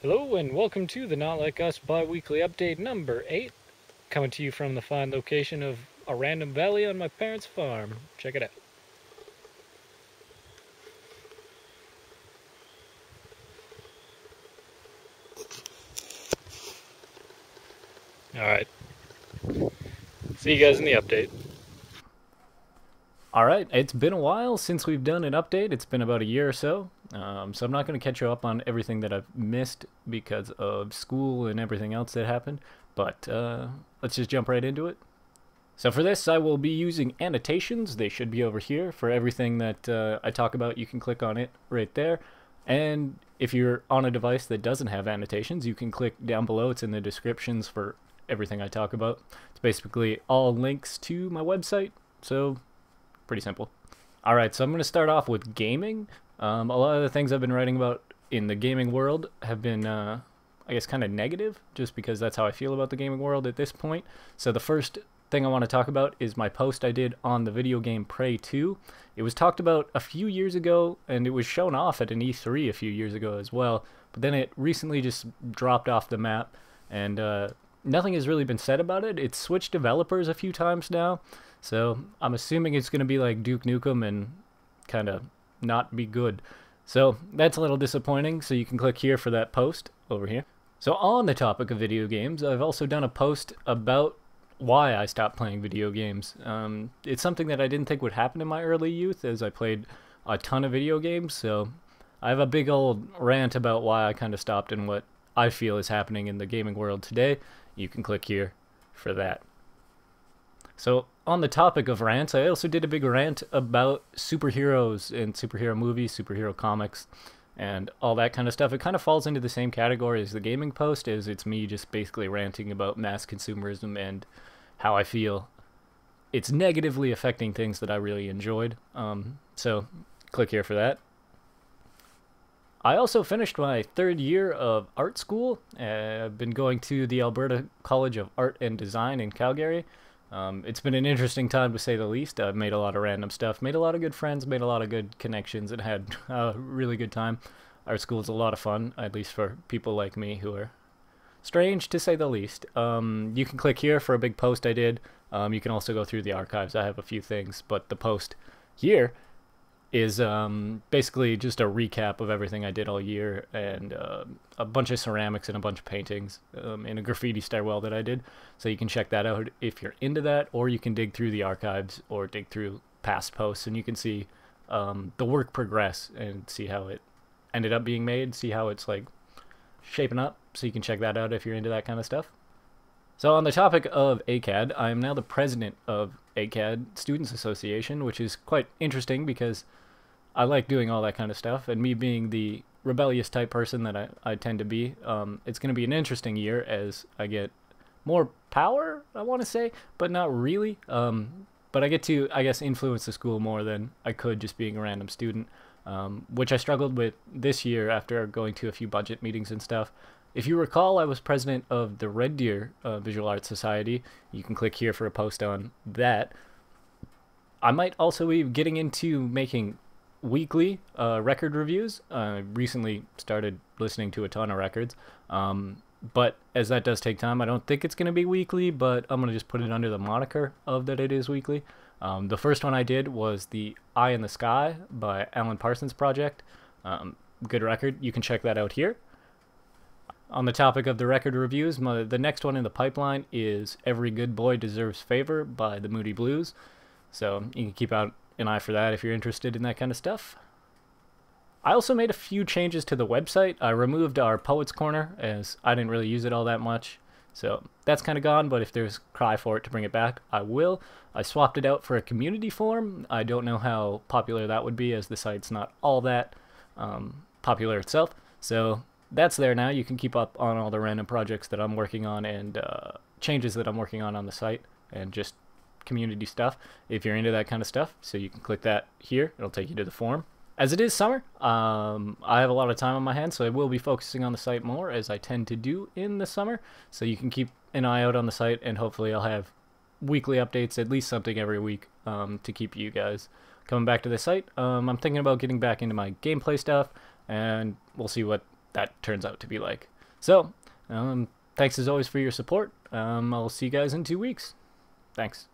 Hello and welcome to the Not Like Us bi-weekly update number 8, coming to you from the fine location of a random valley on my parents' farm. Check it out. Alright, see you guys in the update. Alright, it's been a while since we've done an update. It's been about a year or so. So I'm not going to catch you up on everything that I've missed because of school and everything else that happened. But let's just jump right into it. So for this, I will be using annotations. They should be over here. For everything that I talk about, you can click on it right there. And if you're on a device that doesn't have annotations, you can click down below. It's in the descriptions for everything I talk about. It's basically all links to my website. So pretty simple. Alright, so I'm going to start off with gaming. A lot of the things I've been writing about in the gaming world have been, I guess, kind of negative, just because that's how I feel about the gaming world at this point. So the first thing I want to talk about is my post I did on the video game Prey 2. It was talked about a few years ago, and it was shown off at an E3 a few years ago as well, but then it recently just dropped off the map, and nothing has really been said about it. It's switched developers a few times now, so I'm assuming it's going to be like Duke Nukem and kind of not be good. So that's a little disappointing, so you can click here for that post over here. So on the topic of video games, I've also done a post about why I stopped playing video games. It's something that I didn't think would happen in my early youth, as I played a ton of video games, so I have a big old rant about why I kind of stopped and what I feel is happening in the gaming world today. You can click here for that. So on the topic of rants, I also did a big rant about superheroes and superhero movies, superhero comics, and all that kind of stuff. It kind of falls into the same category as the gaming post, as it's me just basically ranting about mass consumerism and how I feel it's negatively affecting things that I really enjoyed. So click here for that. I also finished my third year of art school. I've been going to the Alberta College of Art and Design in Calgary. It's been an interesting time to say the least. I've made a lot of random stuff, made a lot of good friends, made a lot of good connections, and had a really good time. Art school is a lot of fun, at least for people like me who are strange to say the least. You can click here for a big post I did. You can also go through the archives. I have a few things, but the post here is basically just a recap of everything I did all year, and a bunch of ceramics and a bunch of paintings in a graffiti stairwell that I did. So you can check that out if you're into that, or you can dig through the archives or dig through past posts, and you can see the work progress and see how it ended up being made, see how it's like shaping up. So you can check that out if you're into that kind of stuff. So on the topic of ACAD, I am now the president of ACAD Students Association, which is quite interesting because I like doing all that kind of stuff, and me being the rebellious type person that I tend to be, it's going to be an interesting year as I get more power, I want to say, but not really. But I get to, I guess, influence the school more than I could just being a random student, which I struggled with this year after going to a few budget meetings and stuff. If you recall, I was president of the Red Deer Visual Arts Society. You can click here for a post on that. I might also be getting into making weekly record reviews. I recently started listening to a ton of records, but as that does take time, I don't think it's going to be weekly, but I'm going to just put it under the moniker of that it is weekly. The first one I did was the Eye in the Sky by Alan Parsons Project. Good record. You can check that out here. On the topic of the record reviews, the next one in the pipeline is Every Good Boy Deserves Favor by the Moody Blues. So you can keep out an eye for that if you're interested in that kind of stuff. I also made a few changes to the website. I removed our Poets Corner, as I didn't really use it all that much. So that's kind of gone, but if there's cry for it to bring it back, I will. I swapped it out for a community forum. I don't know how popular that would be, as the site's not all that popular itself. So that's there now. You can keep up on all the random projects that I'm working on and changes that I'm working on the site, and just community stuff if you're into that kind of stuff. So you can click that here. It'll take you to the forum. As it is summer, I have a lot of time on my hands, so I will be focusing on the site more, as I tend to do in the summer. So you can keep an eye out on the site, and hopefully I'll have weekly updates, at least something every week, to keep you guys coming back to the site. I'm thinking about getting back into my gameplay stuff, and we'll see what that turns out to be like. So, thanks as always for your support. I'll see you guys in 2 weeks. Thanks.